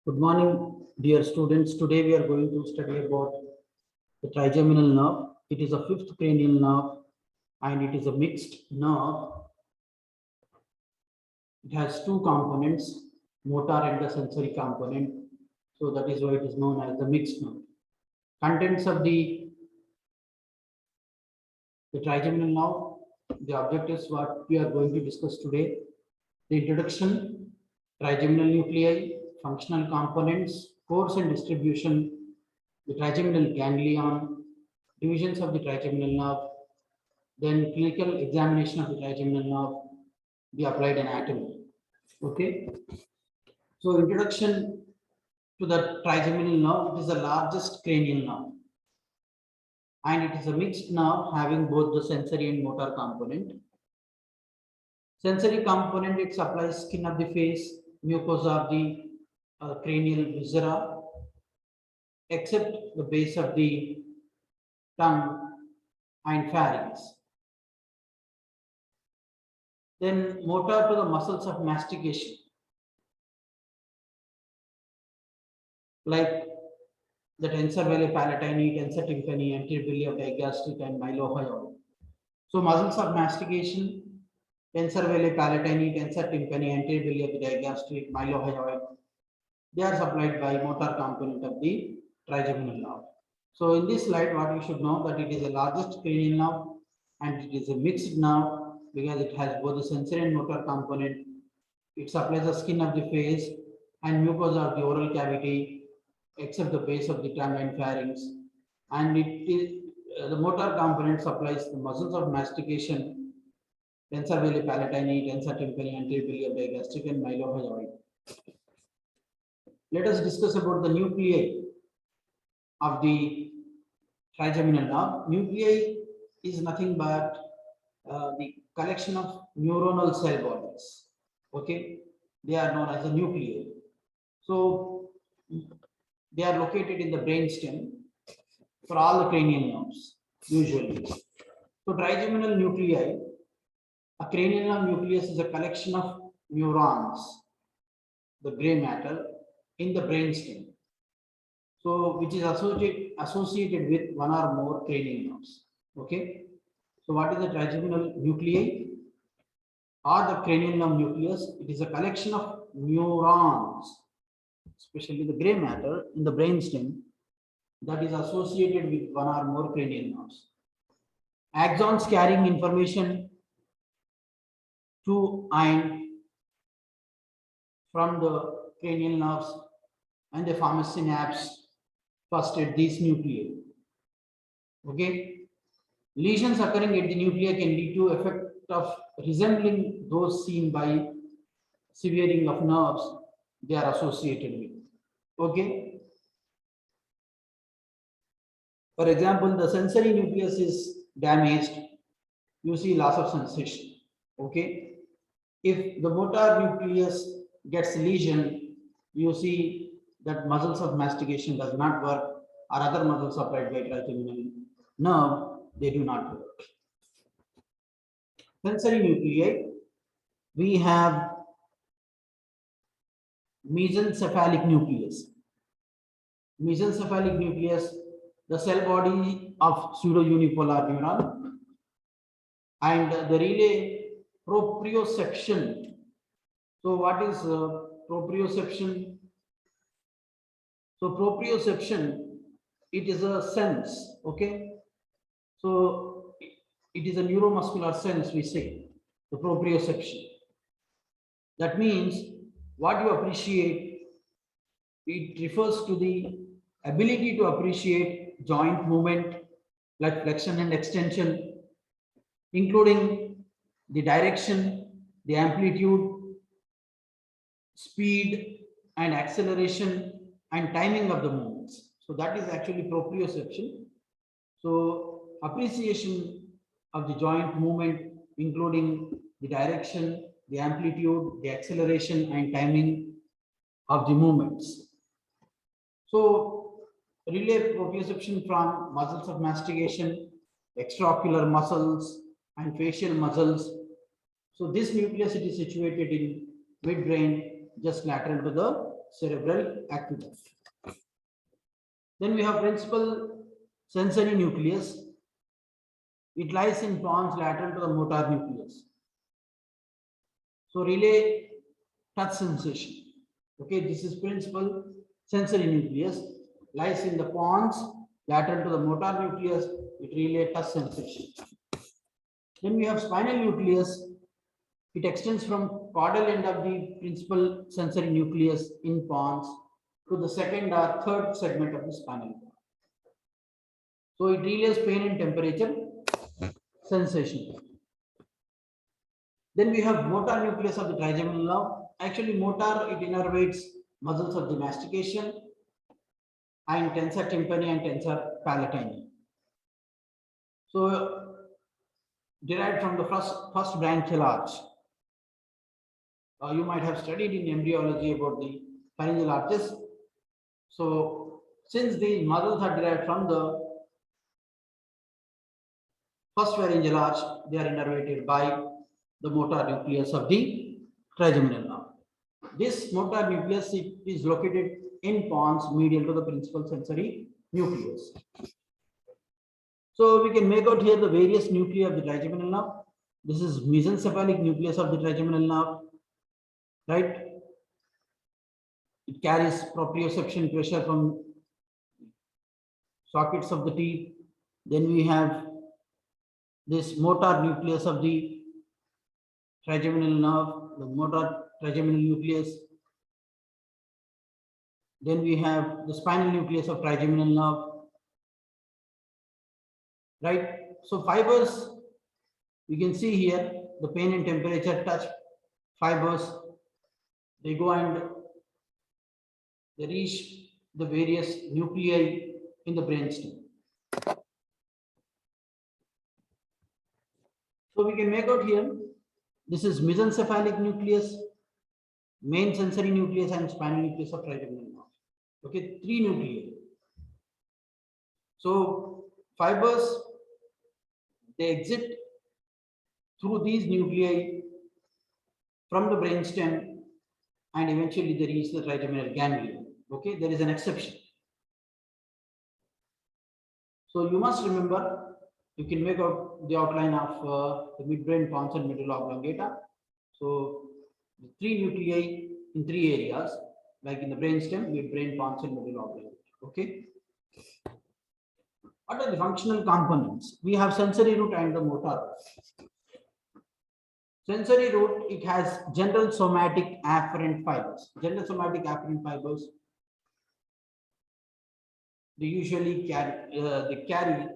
Good morning, dear students. Today we are going to study about the trigeminal nerve. It is a fifth cranial nerve and it is a mixed nerve. It has two components, motor and the sensory component. So that is why it is known as the mixed nerve. Contents of the trigeminal nerve, the objectives what we are going to discuss today. The introduction, trigeminal nuclei, functional components, course and distribution, the trigeminal ganglion, divisions of the trigeminal nerve, then clinical examination of the trigeminal nerve, the applied anatomy. Okay. So introduction to the trigeminal nerve, it is the largest cranial nerve. And it is a mixed nerve having both the sensory and motor component. Sensory component, it supplies skin of the face, mucosa of the cranial viscera, except the base of the tongue and pharynx. Then motor to the muscles of mastication, like the tensor veli palatini, tensor tympani, anterior villi of digastric and mylohyoid. So muscles of mastication, tensor veli palatini, tensor tympani, anterior villi of the digastric, mylohyoid, they are supplied by motor component of the trigeminal nerve. So in this slide, what you should know that it is the largest cranial nerve and it is a mixed nerve because it has both the sensory and motor component. It supplies the skin of the face and mucosa of the oral cavity, except the base of the tongue and pharynx. And it is the motor component supplies the muscles of mastication, tensor veli palatini, tensor tympani, anterior villi of digastric and mylohyoid. Let us discuss about the nuclei of the trigeminal nerve. Nuclei is nothing but the collection of neuronal cell bodies. Okay, they are known as the nuclei. So they are located in the brainstem for all the cranial nerves usually. So trigeminal nuclei, a cranial nerve nucleus is a collection of neurons, the gray matter, in the brainstem. So which is associated with one or more cranial nerves. Okay. So what is the trigeminal nuclei or the cranial nerve nucleus? It is a collection of neurons, especially the gray matter in the brainstem, that is associated with one or more cranial nerves. Axons carrying information to and from the cranial nerves, and they form a synapse first at these nuclei. Okay. Lesions occurring at the nuclei can lead to effect of resembling those seen by severing of nerves they are associated with. Okay. For example, the sensory nucleus is damaged, you see loss of sensation. Okay. If the motor nucleus gets lesion, you see that muscles of mastication does not work, or other muscles supplied by trigeminal nerve, they do not work. Sensory nuclei, we have mesencephalic nucleus. Mesencephalic nucleus, the cell body of pseudounipolar neuron, and the relay proprioception. So what is proprioception? So proprioception, it is a sense. Okay. So it is a neuromuscular sense, we say, the proprioception. That means what you appreciate, it refers to the ability to appreciate joint movement like flexion and extension, including the direction, the amplitude, speed and acceleration and timing of the movements. So that is actually proprioception. So appreciation of the joint movement, including the direction, the amplitude, the acceleration and timing of the movements. So relay proprioception from muscles of mastication, extraocular muscles and facial muscles. So this nucleus, it is situated in midbrain, just lateral to the cerebral aqueduct. Then we have principal sensory nucleus. It lies in pons lateral to the motor nucleus. So relay touch sensation. Okay, this is principal sensory nucleus, lies in the pons lateral to the motor nucleus. It relay touch sensation. Then we have spinal nucleus. It extends from caudal end of the principal sensory nucleus in pons to the second or third segment of the spinal cord. So it relays pain and temperature sensation. Then we have motor nucleus of the trigeminal nerve. Actually, motor, it innervates muscles of the mastication and tensor tympani and tensor palatini. So derived from the first branchial arch. You might have studied in embryology about the pharyngeal arches. So since these muscles are derived from the first pharyngeal arch, they are innervated by the motor nucleus of the trigeminal nerve. This motor nucleus is located in pons medial to the principal sensory nucleus. So we can make out here the various nuclei of the trigeminal nerve. This is mesencephalic nucleus of the trigeminal nerve, right? It carries proprioception pressure from sockets of the teeth. Then we have this motor nucleus of the trigeminal nerve, the motor trigeminal nucleus. Then we have the spinal nucleus of trigeminal nerve, right? So fibers, you can see here the pain and temperature touch fibers. They go and they reach the various nuclei in the brainstem. So we can make out here, this is mesencephalic nucleus, main sensory nucleus, and spinal nucleus of trigeminal nerve. Okay, 3 nuclei. So fibers, they exit through these nuclei from the brainstem and eventually they reach the trigeminal ganglion. Okay, there is an exception. So you must remember, you can make out the outline of the midbrain, pons, and medulla oblongata. So the 3 nuclei in 3 areas, like in the brainstem, midbrain, pons, and medulla oblongata. Okay. What are the functional components? We have sensory root and the motor. Sensory root, it has general somatic afferent fibers. General somatic afferent fibers, they usually carry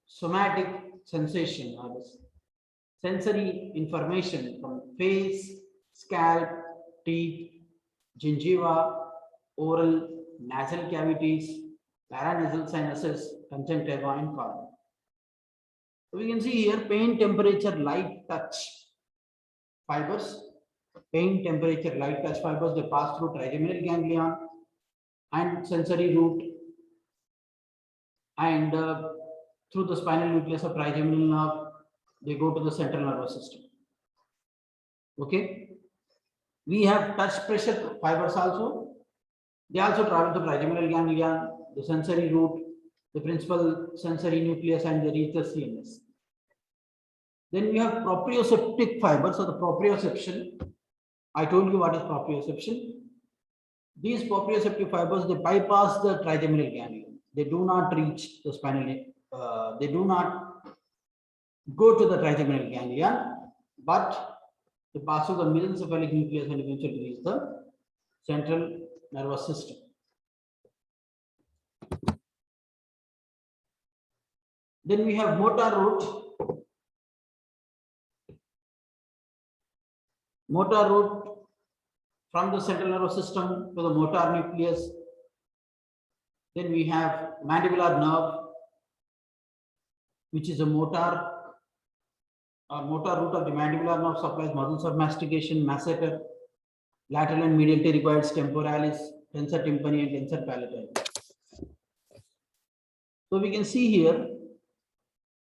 somatic sensation or sensory information from face, scalp, teeth, gingiva, oral, nasal cavities, paranasal sinuses, conjunctiva, and cornea. So we can see here pain, temperature, light, touch fibers. Pain, temperature, light, touch fibers, they pass through trigeminal ganglion and sensory root and through the spinal nucleus of trigeminal nerve, they go to the central nervous system. Okay. We have touch pressure fibers also. They also travel to trigeminal ganglion, the sensory root, the principal sensory nucleus, and they reach the CNS. Then we have proprioceptive fibers. So the proprioception, I told you what is proprioception. These proprioceptive fibers, they bypass the trigeminal ganglion. They do not reach the spinal, they do not go to the trigeminal ganglion, but they pass through the mesencephalic nucleus and eventually reach the central nervous system. Then we have motor root. Motor root from the central nervous system to the motor nucleus. Then we have mandibular nerve, which is a motor root of the mandibular nerve, supplies muscles of mastication, masseter, lateral and medial pterygoids, temporalis, tensor tympani, and tensor palatine. So we can see here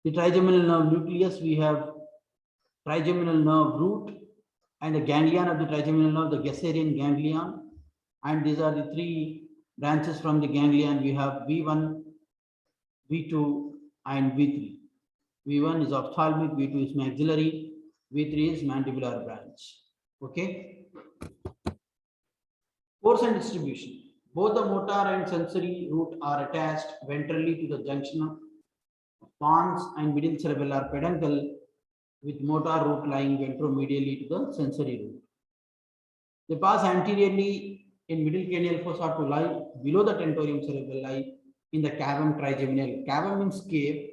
the trigeminal nerve nucleus. We have trigeminal nerve root and the ganglion of the trigeminal nerve, the Gasserian ganglion. And these are the three branches from the ganglion. We have V1, V2, and V3. V1 is ophthalmic, V2 is maxillary, V3 is mandibular branch. Okay. Force and distribution. Both the motor and sensory root are attached ventrally to the junction of pons and middle cerebellar peduncle, with motor root lying ventromedially to the sensory root. They pass anteriorly in middle cranial fossa to lie below the tentorium cerebelli in the cavum trigeminal. Cavum means cave.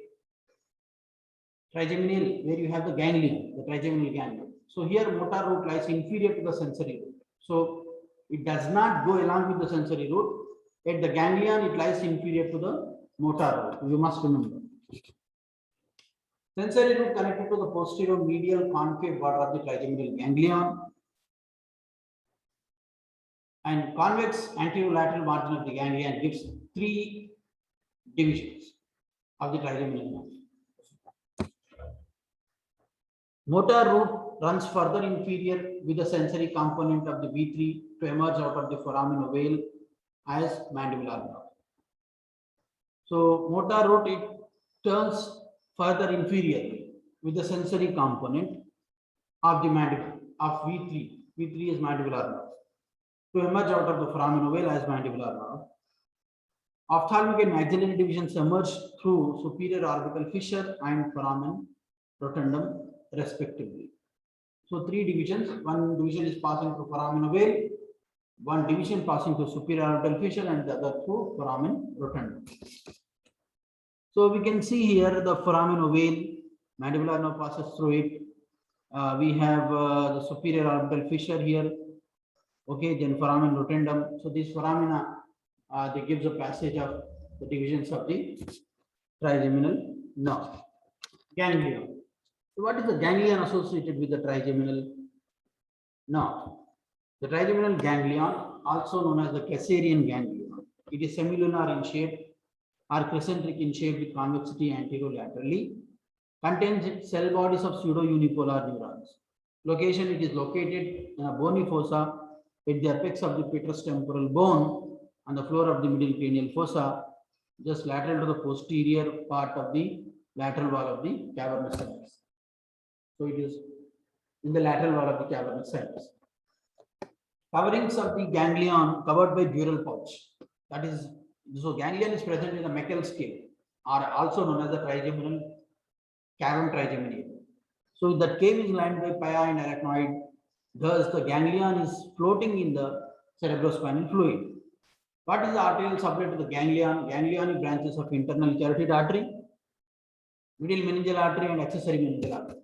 Trigeminal, where you have the ganglion, the trigeminal ganglion. So here motor root lies inferior to the sensory root. So it does not go along with the sensory root. At the ganglion, it lies inferior to the motor root. You must remember. Sensory root connected to the posterior medial concave border of the trigeminal ganglion and convex anterolateral margin of the ganglion gives three divisions of the trigeminal nerve. Motor root runs further inferior with the sensory component of the V3 to emerge out of the foramen ovale as mandibular nerve. So motor root, it turns further inferior with the sensory component of the mandible of V3. V3 is mandibular nerve to emerge out of the foramen ovale as mandibular nerve. Ophthalmic and maxillary divisions emerge through superior orbital fissure and foramen rotundum respectively. So three divisions. One division is passing through foramen ovale, one division passing through superior orbital fissure, and the other through foramen rotundum. So we can see here the foramen ovale, mandibular nerve passes through it. We have the superior orbital fissure here. Okay, then foramen rotundum. So these foramina, they gives a passage of the divisions of the trigeminal nerve. Ganglion. So what is the ganglion associated with the trigeminal nerve? The trigeminal ganglion, also known as the Caesarean ganglion, it is semilunar in shape or crescentric in shape with convexity anterolaterally, contains cell bodies of pseudo-unipolar neurons. Location, it is located in a bony fossa at the apex of the petrous temporal bone on the floor of the middle cranial fossa, just lateral to the posterior part of the lateral wall of the cavernous sinus. So it is in the lateral wall of the cavernous sinus. Coverings of the ganglion covered by dural pouch. That is, so ganglion is present in the Meckel scale, or also known as the trigeminal cavum trigeminale. So that cave is lined by pia and arachnoid. Thus, the ganglion is floating in the cerebrospinal fluid. What is the arterial supply to the ganglion? Ganglionic branches of internal carotid artery, middle meningeal artery, and accessory meningeal artery.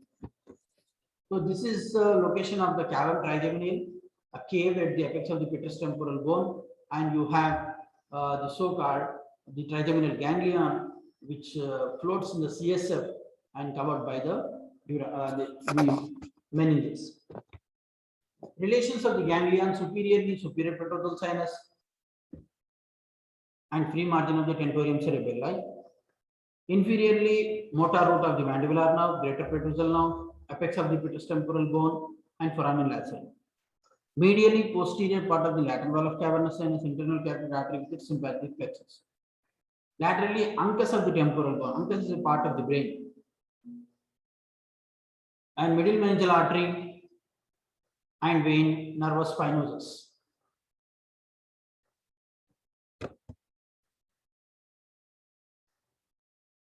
So this is the location of the cavum trigeminale, a cave at the apex of the petrous temporal bone, and you have the so-called the trigeminal ganglion, which floats in the CSF and covered by the meninges. Relations of the ganglion: superiorly, superior petrosal sinus and free margin of the tentorium cerebelli. Inferiorly, motor root of the mandibular nerve, greater petrosal nerve, apex of the petrous temporal bone, and foramen lacerum. Medially, posterior part of the lateral wall of cavernous sinus, internal carotid artery with its sympathetic plexus. Laterally, uncus of the temporal bone. Uncus is a part of the brain. And middle meningeal artery and vein, nervus spinosus.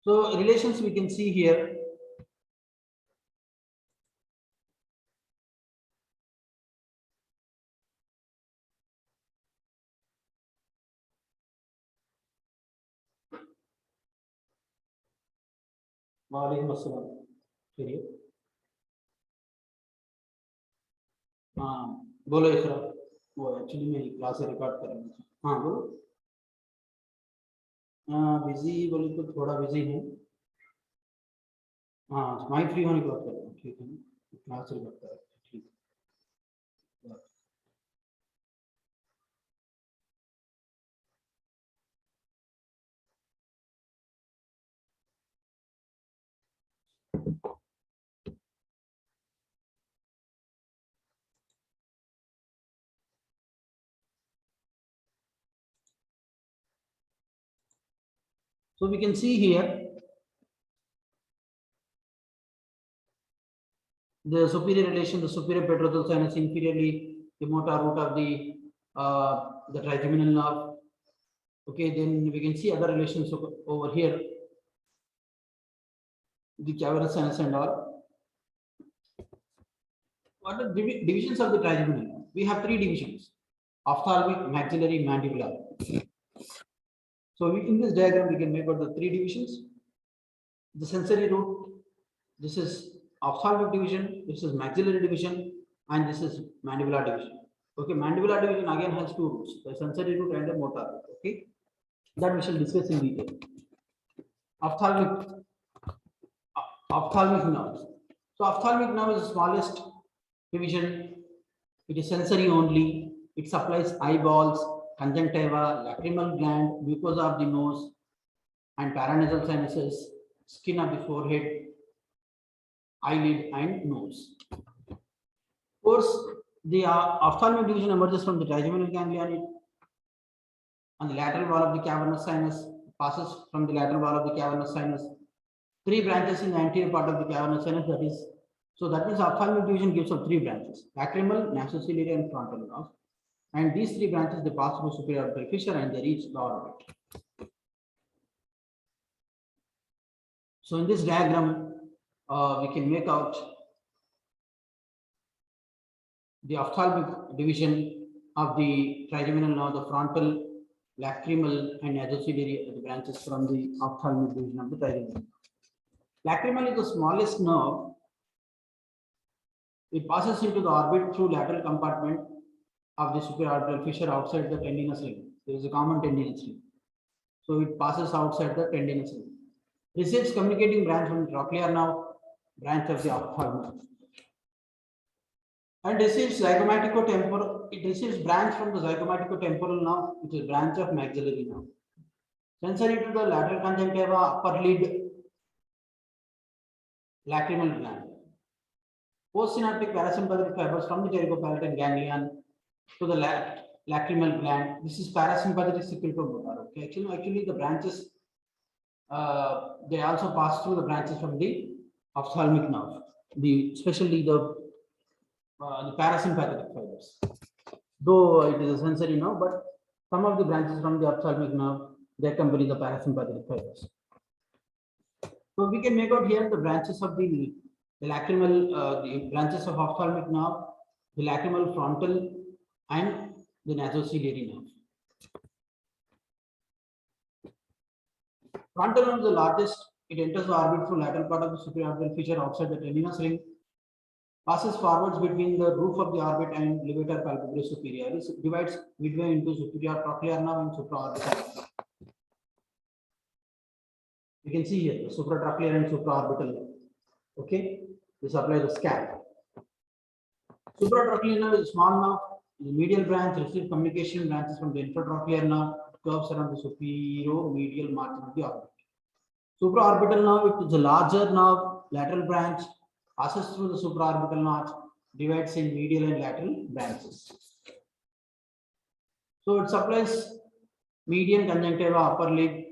So relations we can see here. वालेकुम अस्सलाम। चलिए, हाँ बोलो इकरा। वो actually मेरी class record कर रही थी। हाँ बोलो। बिजी बोले तो थोड़ा बिजी हूँ। हाँ माइक फ्री होने की बात कर रहा हूँ, ठीक है ना, क्लास रिकॉर्ड कर रहा हूँ, ठीक So we can see here the superior relation, the superior petrosal sinus, inferiorly the motor root of the trigeminal nerve. Okay, then we can see other relations over here, the cavernous sinus and all. What are divisions of the trigeminal nerve? We have three divisions: ophthalmic, maxillary, mandibular. So in this diagram, we can make out the three divisions. The sensory root, this is ophthalmic division, this is maxillary division, and this is mandibular division. Okay, mandibular division again has two roots, the sensory root and the motor root. Okay, that we shall discuss in detail. Ophthalmic nerve. So ophthalmic nerve is the smallest division. It is sensory only. It supplies eyeballs, conjunctiva, lacrimal gland, mucosa of the nose, and paranasal sinuses, skin of the forehead, eyelid, and nose. Of course, the ophthalmic division emerges from the trigeminal ganglion on the lateral wall of the cavernous sinus, passes from the lateral wall of the cavernous sinus. Three branches in the anterior part of the cavernous sinus, that means ophthalmic division gives us three branches: lacrimal, nasociliary, and frontal nerve. And these three branches, they pass through superior orbital fissure and they reach the orbit. So in this diagram, we can make out the ophthalmic division of the trigeminal nerve, the frontal, lacrimal, and nasociliary are the branches from the ophthalmic division of the trigeminal nerve. Lacrimal is the smallest nerve. It passes into the orbit through lateral compartment of the superior orbital fissure outside the tendinous ring. There is a common tendinous ring. So it passes outside the tendinous ring. Receives communicating branch from the trochlear nerve, branch of the ophthalmic. And receives zygomaticotemporal. It receives branch from the zygomaticotemporal nerve, which is branch of maxillary nerve. Sensory to the lateral conjunctiva, upper lid, lacrimal gland. Postsynaptic parasympathetic fibers from the pterygopalatal ganglion to the lacrimal gland. This is parasympathetic cyclomotor. Okay, actually the branches they also pass through the branches from the ophthalmic nerve. Especially the parasympathetic fibers. Though it is a sensory nerve, but some of the branches from the ophthalmic nerve they accompany the parasympathetic fibers. So we can make out here the branches of the lacrimal, the branches of ophthalmic nerve, the lacrimal frontal, and the nasociliary nerve. Frontal nerve is the largest. It enters the orbit through lateral part of the superior orbital fissure outside the tendinous ring, passes forwards between the roof of the orbit and levator palpebrae superioris, divides midway into superior trochlear nerve and supraorbital nerve. You can see here the supratrochlear and supraorbital nerve. Okay, this applies the scalp. Supratrochlear nerve is a small nerve. The medial branch receives communication branches from the infratrochlear nerve, curves around the superior medial margin of the orbit. Supraorbital nerve, it is a larger nerve, lateral branch, passes through the supraorbital notch, divides in medial and lateral branches. So it supplies median conjunctiva, upper lid,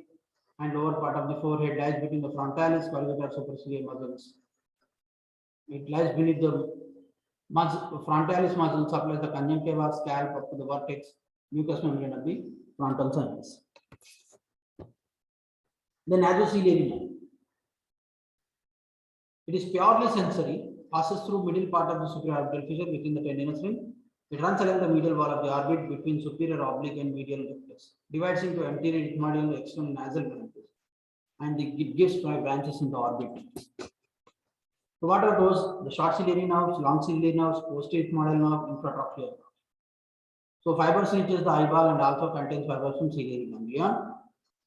and lower part of the forehead, lies between the frontalis, colligator, superciliary muscles. It lies beneath the frontalis muscle, supplies the conjunctiva, scalp up to the vertex, mucous membrane of the frontal sinus. The nasociliary nerve. It is purely sensory, passes through middle part of the superior orbital fissure within the tendinous ring. It runs along the medial wall of the orbit between superior oblique and medial rectus. Divides into anterior ethmoidal and external nasal branches. And it gives 5 branches in the orbit. So what are those? The short ciliary nerves, long ciliary nerves, posterior ethmoidal nerve, infratrochlear nerve. So fibers reaches the eyeball and also contains fibers from ciliary ganglion.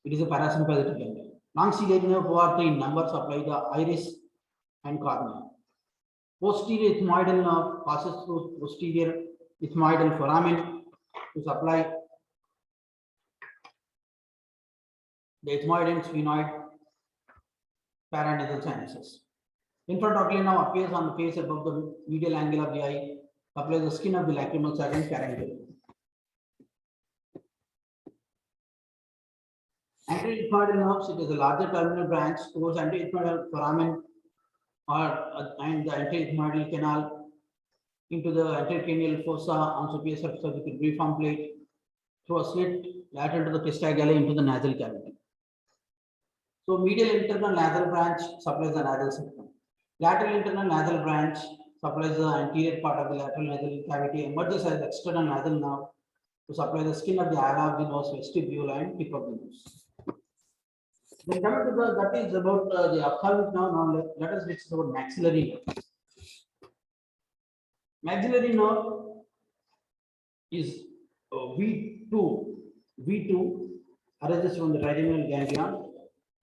It is a parasympathetic ganglion. Long ciliary nerve, who are 3 in number, supply the iris and cornea. Posterior ethmoidal nerve passes through posterior ethmoidal foramen to supply the ethmoid and sphenoid paranasal sinuses. Infratrochlear nerve appears on the face above the medial angle of the eye, supplies the skin of the lacrimal sac and pharyngeal. Anterethmoidal nerves, it is a larger terminal branch towards anterethmoidal foramen or and the anterethmoidal canal into the anterocranial fossa on superior surface of the cribriform plate through a slit lateral to the cristae gallei into the nasal cavity. So medial internal nasal branch supplies the nasal septum. Lateral internal nasal branch supplies the anterior part of the lateral nasal cavity, emerges as external nasal nerve to supply the skin of the ala of the nose, vestibule, and tip of the nose. Then coming to that is about the ophthalmic nerve. Now let us discuss about maxillary nerve. Maxillary nerve is V2 arises from the trigeminal ganglion.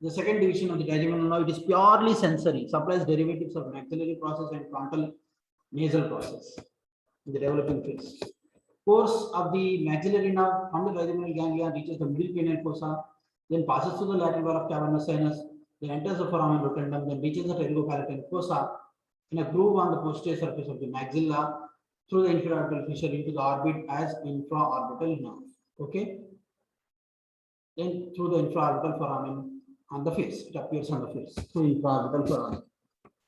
The second division of the trigeminal nerve, it is purely sensory, supplies derivatives of maxillary process and frontal nasal process in the developing phase. Course of the maxillary nerve from the trigeminal ganglion reaches the middle cranial fossa, then passes through the lateral wall of cavernous sinus, then enters the foramen rotundum, then reaches the pterygopalatine fossa in a groove on the posterior surface of the maxilla through the infraorbital fissure into the orbit as infraorbital nerve. Okay. Then through the infraorbital foramen on the face, it appears on the face through infraorbital foramen.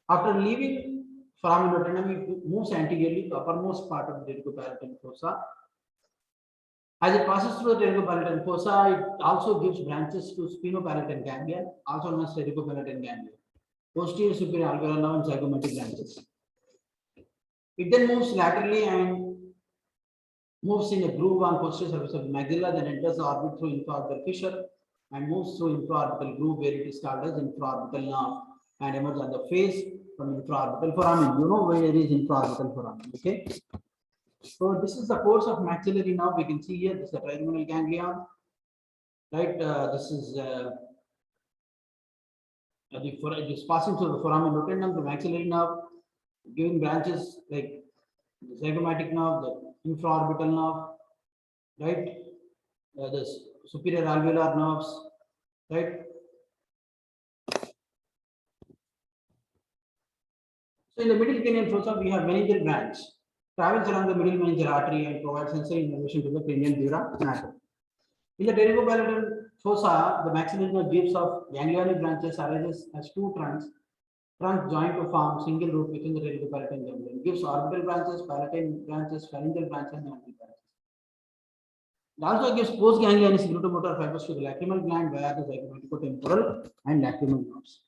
After leaving foramen rotundum, it moves anteriorly to uppermost part of the pterygopalatine fossa. As it passes through the pterygopalatine fossa, it also gives branches to sphenopalatine ganglion, also known as pterygopalatine ganglion, posterior superior alveolar nerve and zygomatic branches. It then moves laterally and moves in a groove on posterior surface of the maxilla, then enters the orbit through infraorbital fissure and moves through infraorbital groove where it is called as infraorbital nerve and emerges on the face from infraorbital foramen. You know where it is infraorbital foramen. Okay. So this is the course of maxillary nerve. We can see here this is the trigeminal ganglion, right? This is it is passing through the foramen rotundum, the maxillary nerve, giving branches like the zygomatic nerve, the infraorbital nerve, right? The superior alveolar nerves, right? So in the middle cranial fossa, we have meningeal branch, travels along the middle meningeal artery and provides sensory innervation to the cranial dura mater. In the pterygopalatine fossa, the maxillary nerve gives of ganglionic branches arises as two trunks joined to form single root within the pterygopalatine ganglion. Gives orbital branches, palatine branches, pharyngeal branches, and mandible branches. It also gives postganglionic glutamotor fibers to the lacrimal gland via the zygomaticotemporal and lacrimal nerves.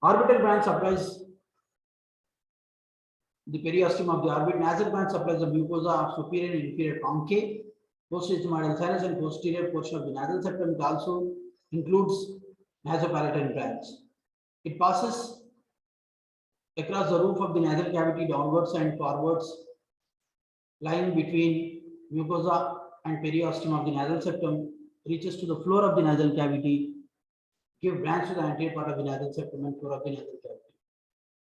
Orbital branch supplies the periosteum of the orbit. Nasal branch supplies the mucosa of superior and inferior concave, posterior ethmoidal sinus, and posterior portion of the nasal septum. It also includes nasopalatine branch. It passes across the roof of the nasal cavity downwards and forwards, lying between mucosa and periosteum of the nasal septum, reaches to the floor of the nasal cavity, give branch to the anterior part of the nasal septum and floor of the nasal cavity.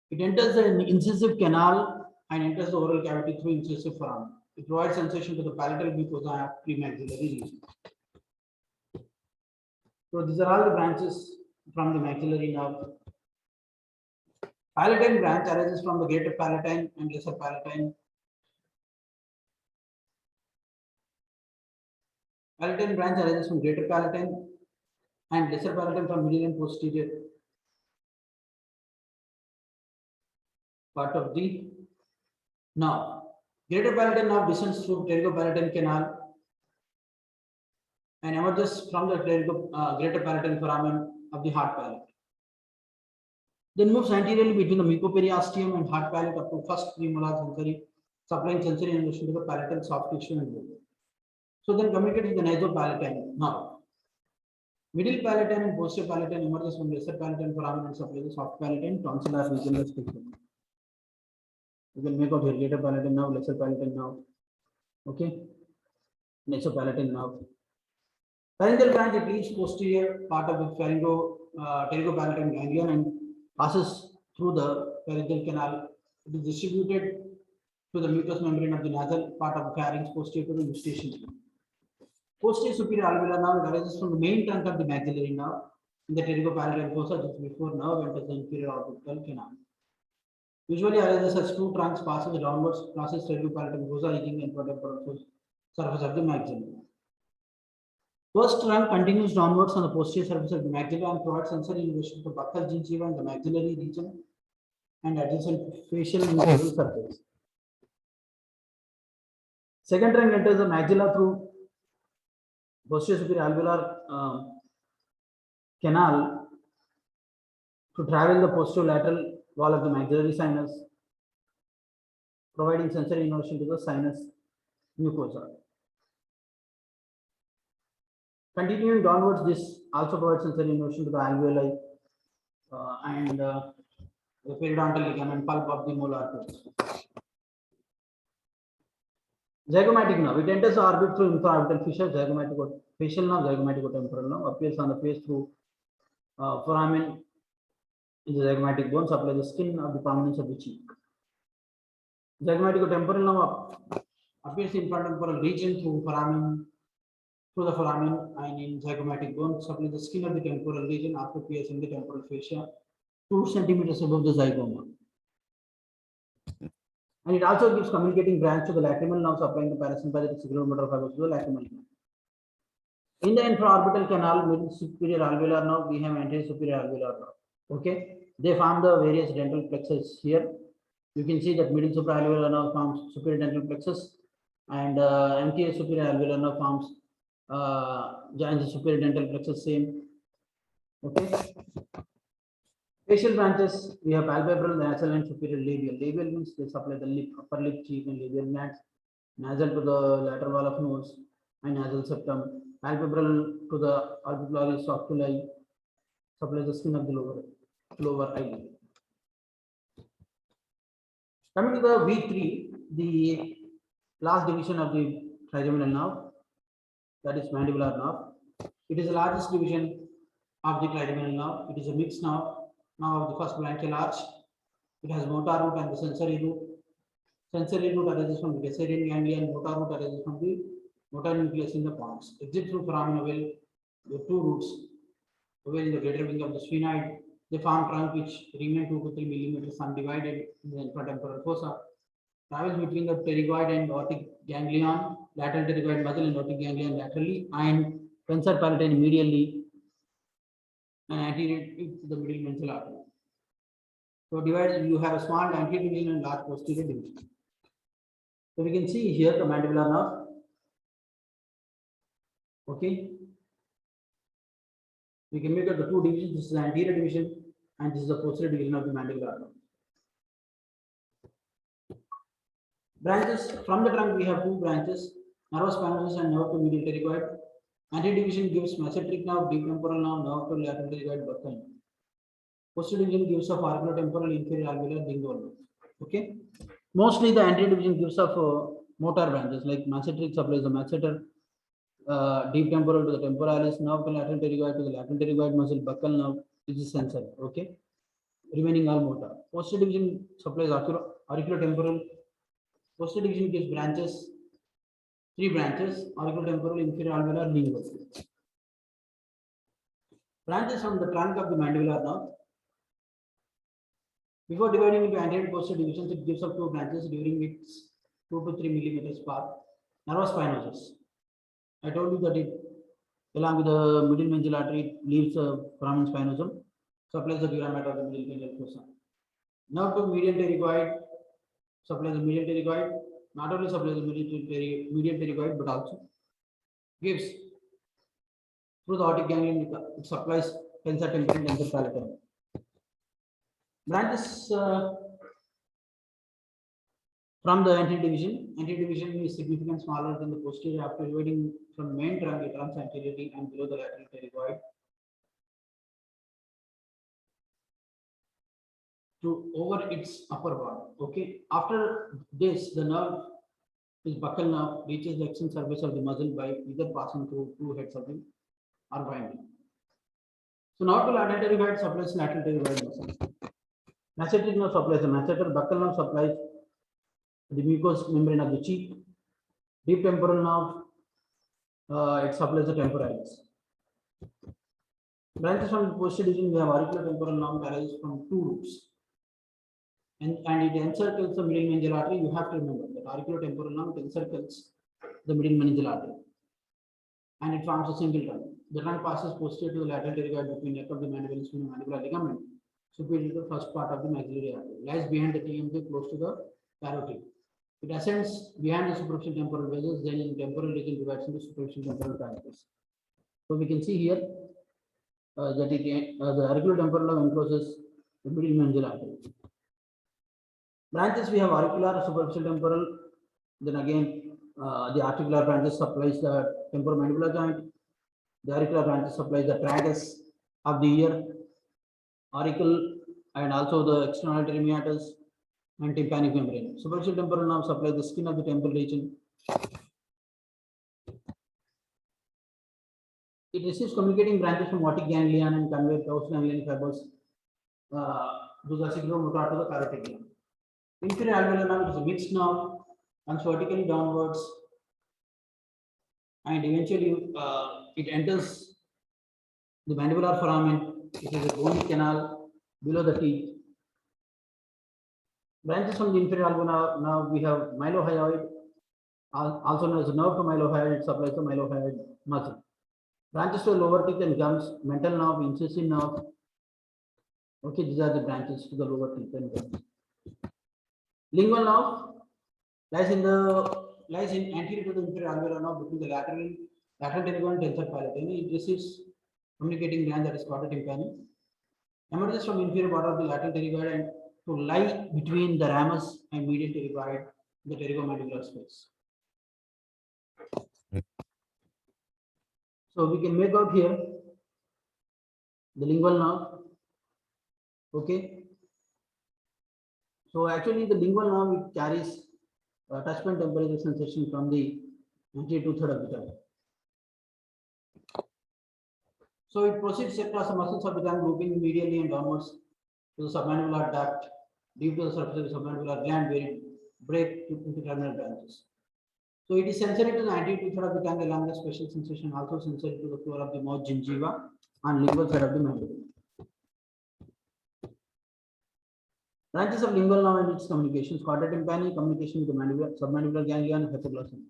It enters the incisive canal and enters the oral cavity through incisive foramen. It provides sensation to the palatal mucosa of premaxillary region. So these are all the branches from the maxillary nerve. Palatine branch arises from the greater palatine and lesser palatine. Palatine branch arises from greater palatine and lesser palatine from middle and posterior part of the nerve. Greater palatine nerve descends through pterygopalatine canal and emerges from the greater palatine foramen of the hard palate. Then moves anteriorly between the mucoperiosteum and hard palate up to first premolar sensory, supplying sensory innervation to the palatal soft tissue and bone. So then communicates with the nasopalatine nerve. Middle palatine and posterior palatine emerges from lesser palatine foramen and supplies the soft palatine tonsillar regional spectrum. You can make out here greater palatine nerve, lesser palatine nerve. Okay, nasopalatine nerve. Pharyngeal branch, it leaves posterior part of the pterygopalatine ganglion and passes through the pharyngeal canal. It is distributed to the mucous membrane of the nasal part of the pharynx posterior to the eustachian. Posterior superior alveolar nerve arises from the main trunk of the maxillary nerve in the pterygopalatine fossa just before nerve enters the inferior orbital canal. Usually arises as two trunks passes downwards, crosses pterygopalatine fossa, reaching the infratemporal surface of the maxilla. First trunk continues downwards on the posterior surface of the maxilla and provides sensory innervation to buccal gingiva and the maxillary region and adjacent facial mucosal surface. Second trunk enters the maxilla through posterior superior alveolar canal to travel the posterolateral wall of the maxillary sinus, providing sensory innervation to the sinus mucosa. Continuing downwards, this also provides sensory innervation to the alveoli and the periodontal ligament pulp of the molar tooth. Zygomatic nerve. It enters the orbit through infraorbital fissure. Zygomatic facial nerve, zygomaticotemporal nerve appears on the face through foramen in the zygomatic bone, supply the skin of the prominence of the cheek. Zygomaticotemporal nerve appears in frontotemporal region through the foramen and in zygomatic bone, supply the skin of the temporal region after appears in the temporal fascia 2 centimeters above the zygoma. And it also gives communicating branch to the lacrimal nerve, supplying the parasympathetic signal motor fibers to the lacrimal nerve. In the infraorbital canal, middle superior alveolar nerve, we have anterior superior alveolar nerve. Okay, they form the various dental plexus here. You can see that middle superior alveolar nerve forms superior dental plexus, and anterior superior alveolar nerve forms joins the superior dental plexus same. Okay. Facial branches, we have palpebral, nasal, and superior labial. Labial means they supply the lip, upper lip, cheek, and labial glands. Nasal to the lateral wall of nose and nasal septum. Palpebral to the alveolaris oculi, supplies the skin of the lower eyelid. Coming to the V3, the last division of the trigeminal nerve, that is mandibular nerve. It is the largest division of the trigeminal nerve. It is a mixed nerve. Now of the first branchial arch, it has motor root and the sensory root. Sensory root arises from the Gasserian ganglia and motor root arises from the motor nucleus in the pons. Exit through foramen ovale, the two roots, ovale in the greater wing of the sphenoid. They form trunk which remain 2 to 3 millimeters undivided in the infratemporal fossa. Travels between the pterygoid and aortic ganglion, lateral pterygoid muscle and aortic ganglion laterally, and tensor palatine medially and anterior to the middle mental artery. So divided, you have a small anterior division and large posterior division. So we can see here the mandibular nerve. Okay. We can make out the two divisions. This is the anterior division and this is the posterior division of the mandibular nerve. Branches from the trunk, we have two branches, nervus spinosus and nerve to medial pterygoid. Anterior division gives mesenteric nerve, deep temporal nerve to lateral pterygoid buccal nerve. Posterior division gives of auriculotemporal inferior alveolar lingual nerve. Okay. Mostly the anterior division gives of motor branches like mesenteric supplies the masseter, deep temporal to the temporalis, nerve to lateral pterygoid to the lateral pterygoid muscle, buccal nerve, which is sensory. Okay. Remaining all motor. Posterior division supplies auriculotemporal. Posterior division gives branches, 3 branches, auriculotemporal, inferior alveolar, lingual. Branches from the trunk of the mandibular nerve. Before dividing into anterior and posterior divisions, it gives up 2 branches during its 2 to 3 millimeters path. Nervus spinosus. I told you that it, along with the middle mental artery, it leaves the foramen spinosum, supplies the dura mater of the middle mental fossa. Nerve to medial pterygoid, supplies the medial pterygoid, not only supplies the medial pterygoid, but also gives through the aortic ganglion, it supplies tensor temporal and tensor palatal. Branches from the anterior division. Anterior division is significantly smaller than the posterior. After dividing from main trunk, it runs anteriorly and below the lateral pterygoid to over its upper wall. Okay. After this, the nerve is buccal nerve reaches the external surface of the muscle by either passing through 2 heads of the or binding. So now to lateral pterygoid supplies lateral pterygoid muscle. Masseteric nerve supplies the masseter. Buccal nerve supplies the mucous membrane of the cheek. Deep temporal nerve, it supplies the temporalis. Branches from the posterior division, we have auriculotemporal nerve that arises from 2 roots. And it encircles the middle meningeal artery. You have to remember that auriculotemporal nerve encircles the middle meningeal artery. and it forms a single trunk. The trunk passes posterior to the lateral pterygoid between neck of the mandible and mandibular ligament, superior to the first part of the maxillary artery, lies behind the TMJ close to the carotid. It ascends behind the superficial temporal vessels, then in temporal region divides into superficial temporal branches. So we can see here that the auriculotemporal lobe encloses the middle meningeal artery. Branches we have auricular, superficial temporal, then again the articular branches supplies the temporomandibular joint. The auricular branches supplies the tragus of the ear, auricle, and also the external auditory meatus and tympanic membrane. Superficial temporal nerve supplies the skin of the temporal region. It receives communicating branches from otic ganglion and convey those ganglion fibers to the cyclomotor to the carotid gland. Inferior alveolar nerve is a mixed nerve, runs vertically downwards, and eventually it enters the mandibular foramen. It is a bony canal below the teeth. Branches from the inferior alveolar nerve we have mylohyoid, also known as nerve to mylohyoid, supplies the mylohyoid muscle. Branches to the lower teeth and gums, mental nerve, incisive nerve. Okay, these are the branches to the lower teeth and gums. Lingual nerve lies in anterior to the inferior alveolar nerve between the lateral pterygoid and tensor palatina. It receives communicating gland that is called tympani. Emerges from inferior border of the lateral pterygoid and to lie between the ramus and medial pterygoid, the pterygomandibular space. So we can make out here the lingual nerve. Okay. So actually the lingual nerve it carries attachment temperature sensation from the anterior two-third of the tongue. So it proceeds across the muscles of the tongue, looping medially and downwards to the submandibular duct, deep to the surface of the submandibular gland, where it breaks into terminal branches. So it is sensory to the anterior two-third of the tongue along the special sensation, also sensory to the floor of the mouth gingiva and lingual side of the mandible. Branches of lingual nerve and its communications: chordae tympani, communication with the mandibular, submandibular ganglia, and hypoglossum.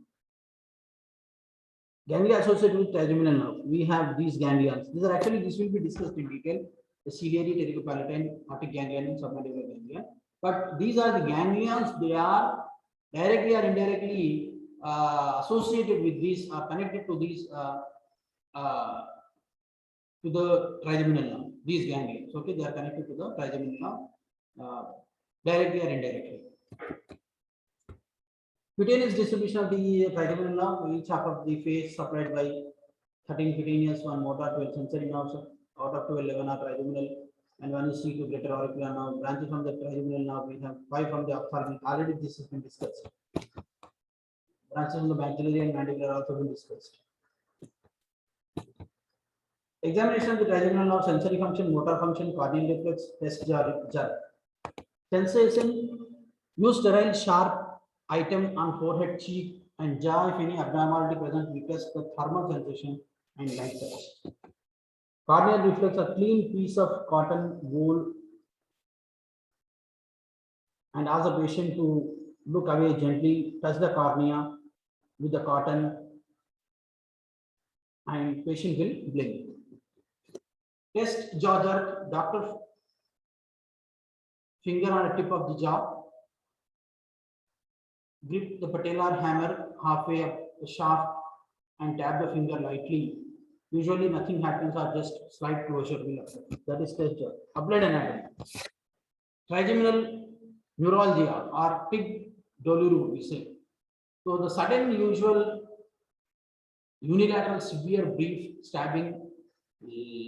Ganglia associated with trigeminal nerve. We have these ganglions. These will be discussed in detail. The ciliary, pterygopalatine, otic ganglion, and submandibular ganglion. But these are the ganglions. They are directly or indirectly associated with these, are connected to these to the trigeminal nerve. These ganglions. Okay, they are connected to the trigeminal nerve directly or indirectly. Cutaneous distribution of the trigeminal nerve, each half of the face supplied by 13 cutaneous, 1 motor, 12 sensory nerves, out of 12, 11 are trigeminal, and 1 is C2 greater auricular nerve. Branches from the trigeminal nerve, we have 5 from the ophthalmic. Already this has been discussed. Branches from the maxillary and mandibular also been discussed. Examination of the trigeminal nerve: sensory function, motor function, corneal reflex, test jar. Sensation: use sterile sharp item on forehead, cheek, and jaw. If any abnormality present, we test the thermal sensation and light touch. Corneal reflex: a clean piece of cotton wool and ask the patient to look away gently, touch the cornea with the cotton, and patient will blink. Test jaw jerk: doctor finger on the tip of the jaw. Grip the patellar hammer halfway up the shaft and tap the finger lightly. Usually nothing happens or just slight closure will occur. That is test jaw. Applied anatomy. Trigeminal neuralgia or pig doluru, we say. So the sudden, usual, unilateral, severe, brief stabbing,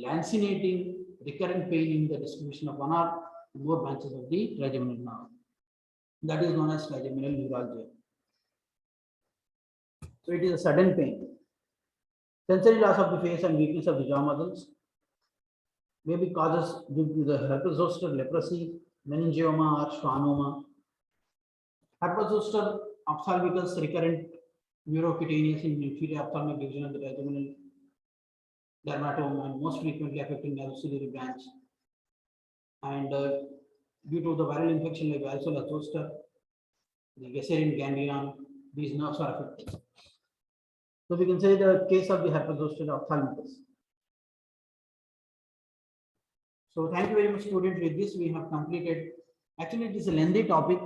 lancinating, recurrent pain in the distribution of 1 or more branches of the trigeminal nerve. That is known as trigeminal neuralgia. So it is a sudden pain. Sensory loss of the face and weakness of the jaw muscles may be causes due to the herpes zoster, leprosy, meningioma, or schwannoma. Herpes zoster ophthalmicus, recurrent neurocutaneous in inferior ophthalmic division of the trigeminal dermatome, and most frequently affecting nasociliary branch. And due to the viral infection like varicella zoster, the Gesserian ganglion, these nerves are affected. So we can say the case of the herpes zoster ophthalmicus. So thank you very much, students. With this, we have completed. Actually, it is a lengthy topic.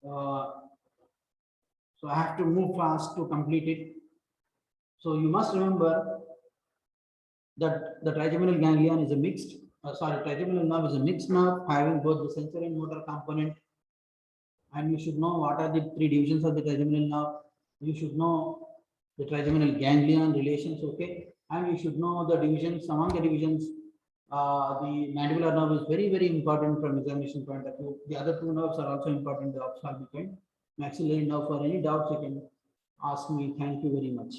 So I have to move fast to complete it. So you must remember that the trigeminal ganglion is a mixed, trigeminal nerve is a mixed nerve having both the sensory and motor component. And you should know what are the three divisions of the trigeminal nerve. You should know the trigeminal ganglion relations, okay? And you should know the divisions. Among the divisions, the mandibular nerve is very, very important from examination point of view. The other two nerves are also important, the ophthalmic and maxillary nerve. For any doubts, you can ask me. Thank you very much.